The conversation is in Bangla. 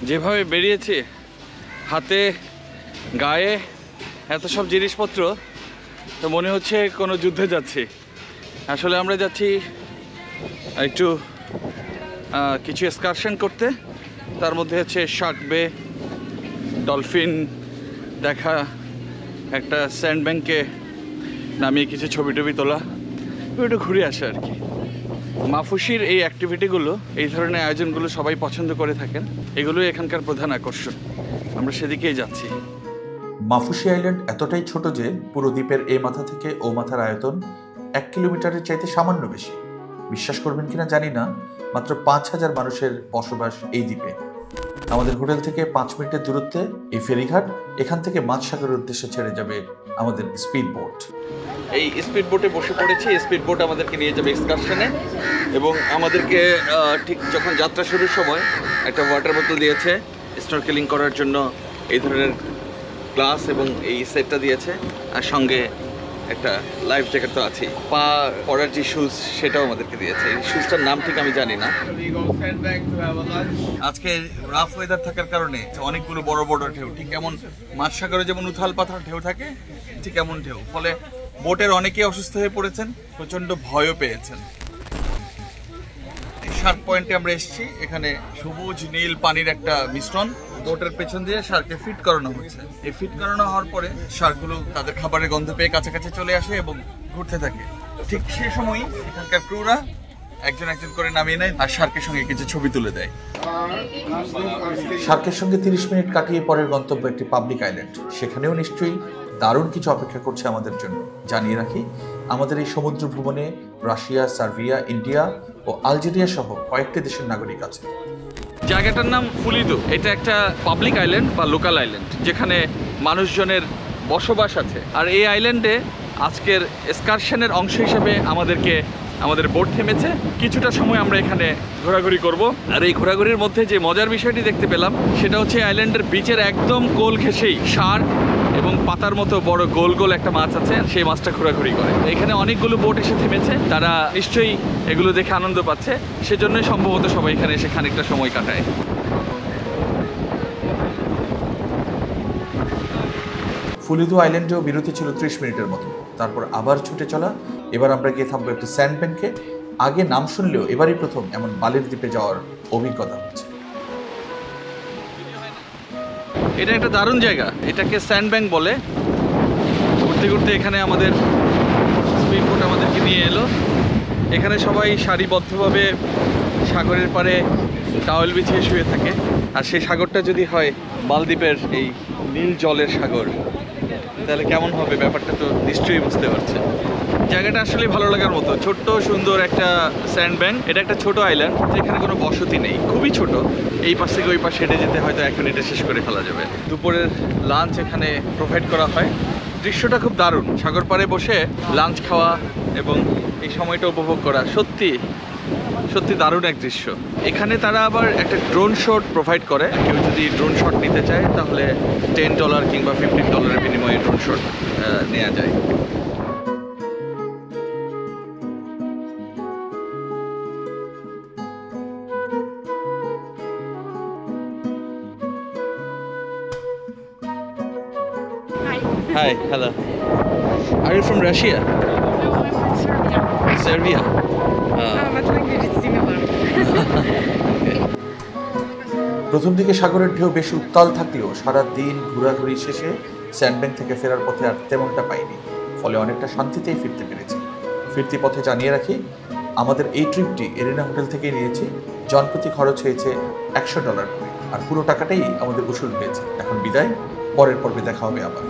যেভাবে বেরিয়েছি, হাতে গায়ে এত সব জিনিসপত্র, তো মনে হচ্ছে কোনো যুদ্ধে যাচ্ছি। আসলে আমরা যাচ্ছি একটু কিছু এক্সকারশন করতে। তার মধ্যে হচ্ছে শার্ক বে, ডলফিন দেখা, একটা স্যান্ড ব্যাংকে নামিয়ে কিছু ছবি টবি তোলা, একটু ঘুরে আসে আর কি। মাফুসির এই অ্যাক্টিভিটিগুলো, এই ধরনের আয়োজনগুলো সবাই পছন্দ করে থাকেন। এগুলোই এখানকার প্রধান আকর্ষণ। আমরা সেদিকেই যাচ্ছি। মাফুসি আইল্যান্ড এতটাই ছোট যে পুরো দ্বীপের এই মাথা থেকে ও মাথার আয়তন 1 কিলোমিটারের চাইতে সামান্য বেশি। বিশ্বাস করবেন কিনা জানি না, মাত্র 5,000 মানুষের বসবাস এই দ্বীপে। আমাদের হোটেল থেকে 5 মিনিটের দূরত্বে এই ফেরিঘাট। এখান থেকে মাঝ সাগরের উদ্দেশ্যে ছেড়ে যাবে আমাদের স্পিড বোট। এই স্পিড বোটে বসে পড়েছি। স্পিড বোট আমাদেরকে নিয়ে যাবে এক্সকারশনে, এবং আমাদেরকে ঠিক যখন যাত্রা শুরুর সময় একটা ওয়াটার বোতল দিয়েছে স্নরকেলিং করার জন্য, এই ধরনের গ্লাস এবং এই সেটটা দিয়েছে, আর সঙ্গে একটা লাইফ জ্যাকেট তো আছেই। পা পরার যে শুজ সেটাও আমাদেরকে দিয়েছে। এই শুজটার নাম ঠিক আমি জানি না। আজকে রাফ ওয়েদার থাকার কারণে অনেকগুলো বড় বড় ঢেউ, ঠিক এমন মাঝ সাগরে যেমন উথাল পাথাল ঢেউ থাকে, ঠিক এমন ঢেউ। ফলে বোটের অনেকেই অসুস্থ হয়ে পড়েছেন, প্রচন্ড ভয়ও পেয়েছেন। শার্ক পয়েন্টে আমরা এসেছি। এখানে সবুজ নীল পানির একটা মিশ্রণ। বোটের পেছন দিয়ে শার্ককে ফিট করানো হচ্ছে। এই ফিট করানো হওয়ার পরে শার্কগুলো তাদের খাবারের গন্ধ পেয়ে কাছাকাছি চলে আসে এবং ঘুরতে থাকে। ঠিক সেই সময়ই এখানকার ক্রুরা একজন একজন করে নামিয়ে নেয় আর শার্কের সঙ্গে কিছু ছবি তুলে দেয়। শার্কের সঙ্গে 30 মিনিট কাটিয়ে পরের গন্তব্য একটি পাবলিক আইল্যান্ড। সেখানেও নিশ্চয়ই দারুণ কিছু অপেক্ষা করছে আমাদের জন্য। জানিয়ে রাখি, আমাদের এই সমুদ্র ভ্রমণে রাশিয়া, সার্বিয়া, ইন্ডিয়া ও আলজেরিয়া সহ কয়েকটি দেশের নাগরিক আছে। জায়গাটার নাম ফুলিদো। এটা একটা পাবলিক আইল্যান্ড বা লোকাল আইল্যান্ড, যেখানে মানুষজনের বসবাস আছে। আর এই আইল্যান্ডে আজকের এক্সকারশনের অংশ হিসেবে আমাদের বোট থেমেছে। কিছুটা সময় আমরা এখানে ঘোরাঘুরি করব। আর এই ঘোরাঘুরির মধ্যে যে মজার বিষয়টি দেখতে পেলাম, সেটা হচ্ছে আইল্যান্ডের বিচের একদম কোল ঘেঁষেই শার্ক এবং পাতার মতো বড় গোল গোল একটা মাছ আছে, সেই মাছটা ঘোরাঘুরি করে। এখানে অনেকগুলো বোট এসে থেমেছে, তারা নিশ্চয়ই এগুলো দেখে আনন্দ পাচ্ছে। সেজন্যই সম্ভবত সবাই এখানে এসে খানিকটা সময় কাটায়। ফুলিদো আইল্যান্ডেও বিরতি ছিল 30 মিনিটের মতো, তারপর আবার ছুটে চলা। এবার আমরা গিয়ে থামবো একটি স্যান্ড ব্যাংকে। আগে নাম শুনলেও এবারই প্রথম এমন বালির দ্বীপে যাওয়ার অভিজ্ঞতা হচ্ছে। এটা একটা দারুণ জায়গা, এটাকে স্যান্ড ব্যাংক বলে। ঘুরতে ঘুরতে এখানে আমাদের স্পিড বোট আমাদেরকে নিয়ে এলো। এখানে সবাই সারিবদ্ধভাবে সাগরের পাড়ে টাওয়েল বিছিয়ে শুয়ে থাকে। আর সেই সাগরটা যদি হয় মালদ্বীপের এই নীল জলের সাগর, তাহলে কেমন হবে ব্যাপারটা তো নিশ্চয়ই বুঝতে পারছে। জায়গাটা আসলে ভালো লাগার মতো। ছোট্ট সুন্দর একটা স্যান্ড ব্যাংক। এটা একটা ছোট আইল্যান্ড, যেখানে কোনো বসতি নেই, খুবই ছোট। এই পাশ থেকে ওই পাশে হেঁটে যেতে হয়তো 1 মিনিটে শেষ করে ফেলা যাবে। দুপুরের লাঞ্চ এখানে প্রোভাইড করা হয়। দৃশ্যটা খুব দারুণ। সাগর পাড়ে বসে লাঞ্চ খাওয়া এবং এই সময়টা উপভোগ করা সত্যি সত্যি দারুণ এক দৃশ্য। এখানে তারা আবার একটা ড্রোন শট প্রোভাইড করে। কেউ যদি ড্রোন শট নিতে চায় তাহলে $10 কিংবা $15 বিনিময়ে ড্রোন শট নেওয়া যায়। Hi, hello. Are you from Russia? No, I'm from Serbia. Serbia? But language is similar. প্রথম দিকে সাগরের ঢেউ বেশি উত্তাল থাকলেও সারা দিন ঘোরাঘুরি শেষে স্যান্ডব্যাংক থেকে ফেরার পথে আর তেমনটা পাইনি। ফলে অনেকটা শান্তিতেই ফিরতে পেরেছি। ফিরতি পথে জানিয়ে রাখি, আমাদের এই ট্রিপটি এরিনা হোটেল থেকেই নিয়েছি। জনপ্রতি খরচ হয়েছে $100 করে, আর পুরো টাকাটাই আমাদের উসুল হয়েছে। এখন বিদায়, পরের পর্বে দেখা হবে আবার।